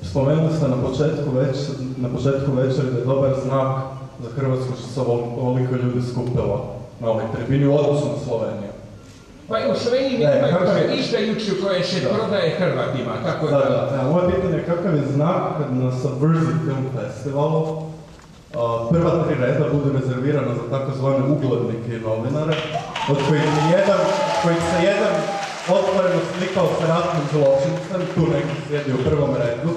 Spomenuli ste na početku večeri da je dobar znak za Hrvatsku što se ovoliko ljudi skupilo na ovoj tribini u odnosu na Sloveniju. Pa i u Sloveniji mi imaju izdajuću koje se prodaje Hrvatima, tako da... Da, moje pitanje je kakav je znak kad na Subversive Film Festivalu prva 3 reda budu rezervirana za takozvane uglednike i novinare, od kojih se jedan otvoreno slikao sa ratnim zločincem, tu neki sjedi u prvom redu,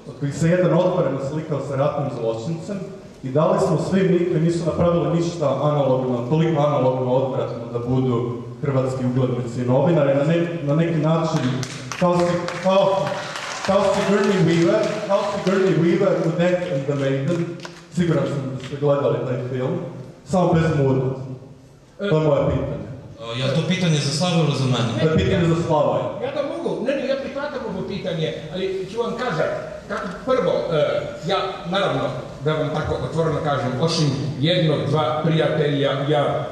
od kojih se jedan otvoreno slikao sa ratnim zločincem, i dali smo svi mi koji nisu napravili ništa analogno, toliko analogno odvratno da budu hrvatski uglednici i novinari, na neki način kao Sigourney Weaver u Death and the Maiden. Siguran sam da ste gledali taj film, samo bez muda. To je moje pitanje. Je to pitanje za Slavu ili za mene? To je pitanje za Slavu. Ja ga mogu, ja prihvatam ovo pitanje, ali ću vam kazati, prvo, ja naravno, da vam tako otvoreno kažem, osim jednog, 2 prijatelja, ja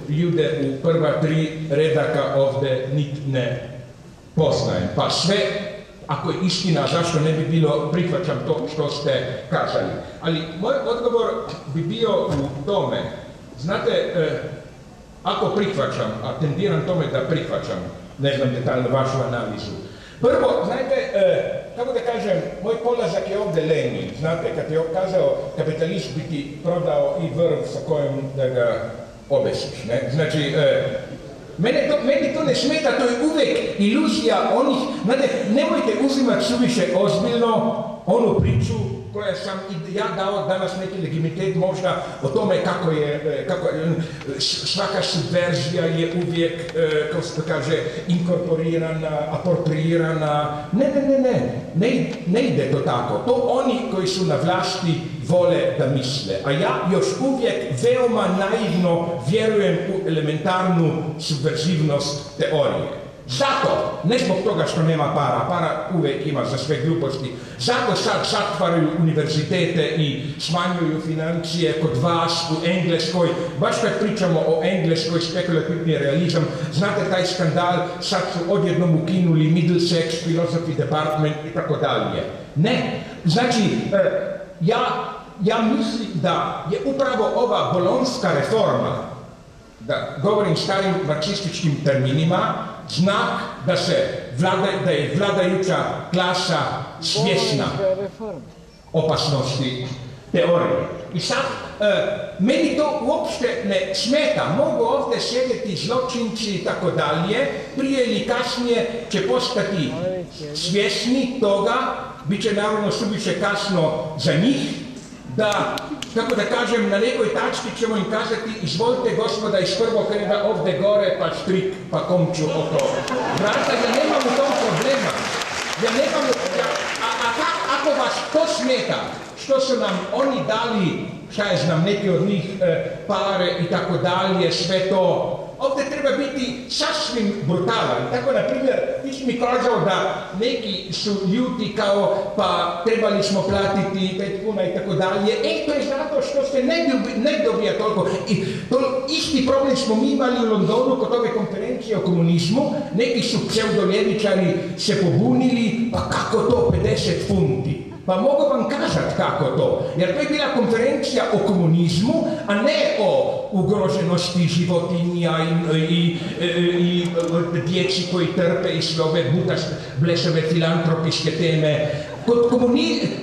ljude u prva 3 redaka ovdje nit ne poznajem. Pa sve, ako je istina, zašto ne bi bilo, prihvaćam to što ste kazali. Ali moj odgovor bi bio u tome, znate, ako prihvaćam, a tendiram tome da prihvaćam, ne znam detaljno vašu analizu. Prvo, znate, kako da kažem, moj polazak je ovdje Lenin, znate, kad je kazao kapitalist bi ti prodao i vrv sa kojom da ga obesiš, ne? Znači, meni to ne smeta, to je uvijek iluzija onih, znate, nemojte uzimati suviše ozbiljno onu priču koja sam i ja dao danas neki legitimitet možda o tome kako je svaka subverzija je uvijek, kako se to kaže, inkorporirana, apropriirana. Ne ide to tako. To oni koji su na vlasti vole da misle. A ja još uvijek veoma naivno vjerujem u elementarnu subverzivnost teorije. Zato, ne zbog toga što nema para uvijek ima za sve gluposti, zato sad zatvaraju univerzitete i smanjuju financije kod vas u Engleskoj, baš kad pričamo o Engleskoj, spekulativni realizam, znate taj skandal, sad su odjednom ukinuli Middlesex Philosophy Department i tako dalje. Ne, znači, ja mislim da je upravo ova bolonjska reforma, da govorim starim marksističkim terminima, znak da je vladajuća klasa svjesna opasnosti teorije. I sad, meni to uopšte ne smeta. Mogu ovdje sjediti zločinci i tako dalje, prije ili kasnije će postati svjesni toga, bit će naravno suviše kasno za njih, da, kako da kažem, na nekoj tački ćemo im kazati izvolite gospoda iz prvog reda ovdje gore, pa štrik, pa komču oko vrata, ja nemam u tom problema. Ako vas to smeta, što su nam oni dali, šta je znam, neki od njih pare i tako dalje, sve to, ovdje treba biti sasvim brutalan. Tako, na primjer, ti si mi kazao da neki su ljuti kao, pa trebali smo platiti 5 kuna i tako dalje. To je zato što se ne dobija toliko. I isti problem smo mi imali u Londonu kod ove konferencije o komunizmu. Neki su pseudoljevičari se pobunili, pa kako to 50 funti? Pa mogu vam kazati kako to, jer to je bila konferencija o komunizmu, a ne o ugroženosti životinja i djeci koji trpe i sve ove blesave filantropijske teme.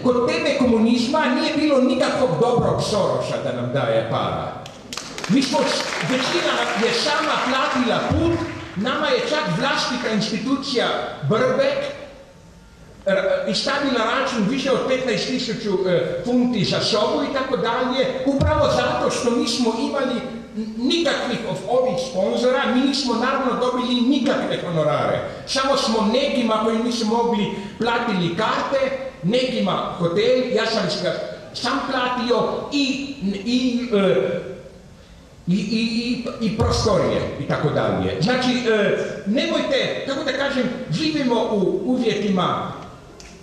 Kod teme komunizma nije bilo nikakvog dobrog Soroša da nam daje para. Većina je sama platila put, nama je čak vlastita institucija Brbek i stavila račun više od 15.000 funti za sobu i tako dalje, upravo zato što nismo imali nikakvih od ovih sponzora, mi nismo naravno dobili nikakve honorare. Samo smo nekima koji nisu mogli platili karte, nekima hotel, ja sam sam platio i prostorije i tako dalje. Znači, nemojte, kako da kažem, živimo u uvjetima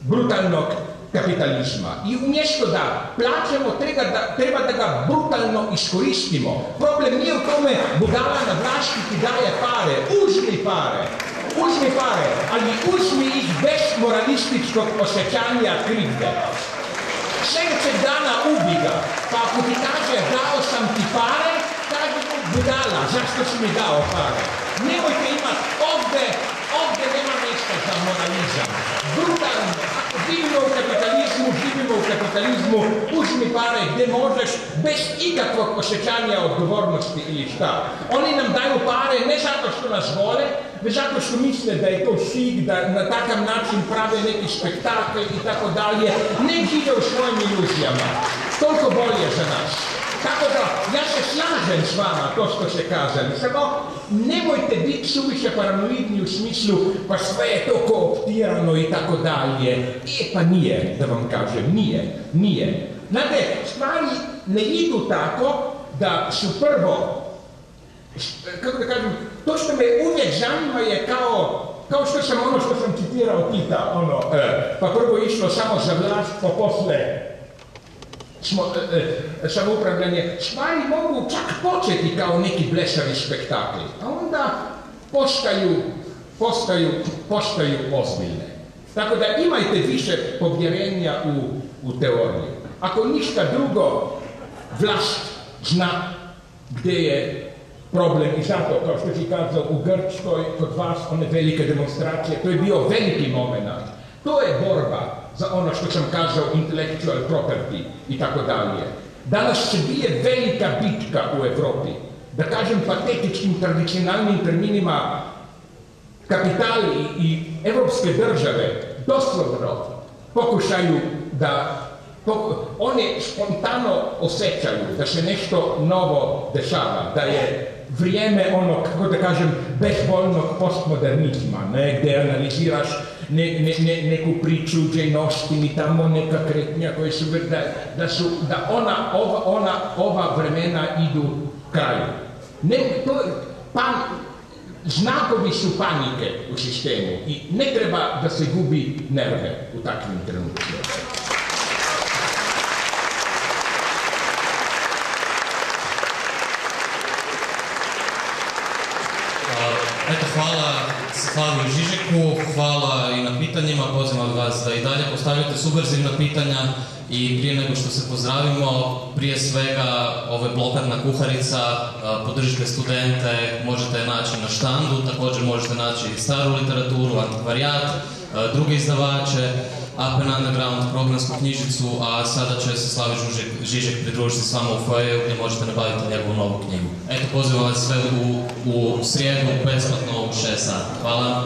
brutalnog kapitalizma i umjesto da plaćamo, treba da ga brutalno iskoristimo. Problem nije u tome budala na vlasti ti daje pare, uzmi pare, uzmi pare, ali uzmi ih bez moralističkog osjećanja krivde. Sljedećeg dana ubi ga, pa ako ti kaže dao sam ti pare, kaži mu budala, zašto si mi dao pare? Nemojte imati ovdje nema mjesta za moralizam. Brutalno, ako živimo u kapitalizmu, uzmi pare gdje možeš, bez ikakvog osjećanja odgovornosti ili šta. Oni nam daju pare ne zato što nas vole, već zato što misle da je to šik, da na takav način prave neki spektakl i tako dalje. Ne žive u svojim iluzijama. Toliko bolje za nas. Tako da, ja se slažem s vama, to što se kazali, samo nemojte biti suviše paranoidni u smislu pa sve je to kooptirano i tako dalje. Pa nije, da vam kažem, nije. Znate, stvari ne idu tako da su prvo, kako da kažem, to što me uvijek zanima je kao što sam ono što sam citirao Tita, pa prvo išlo samo za vlast, pa posle samoupravljanje, stvari mogu čak početi kao neki blesavi spektakli, a onda postaju ozbiljne. Tako da imajte više povjerenja u teoriju. Ako ništa drugo, vlast zna gdje je problem i zato, kao što si kazao, u Grčkoj, kod vas, one velike demonstracije, to je bio veliki moment. To je borba za ono što sam kazao, intellectual property i tako dalje. Danas se bije velika bitka u Evropi. Da kažem patetičkim, tradicionalnim terminima, kapitali i evropske države doslovno pokušaju da oni spontano osjećaju da se nešto novo dešava, da je vrijeme ono, kako da kažem, bezbolnog postmodernizma, gdje analiziraš neku priču Jane Austen i tamo neka kretnja koje su, da ova vremena idu kraju. Znakovi su panike u sistemu i ne treba da se gubi nerve u takvim trenutima. Eto, hvala Slaviju Žižeku, hvala i na pitanjima, pozivam vas da i dalje postavljate subverzivna pitanja i prije nego što se pozdravimo, prije svega ovo je blokadna kuharica, podržite studente, možete je naći na štandu, također možete naći staru literaturu, antikvarijat, druge izdavače, Up and Underground, programsku knjižicu, a sada će se Slavio Žižek pridružiti s vama u foajeju gdje možete nabaviti njegovu novu knjigu. Eto, pozivam vas sve u srijedu, besplatno u 6 sati. Hvala.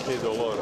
Che dolore.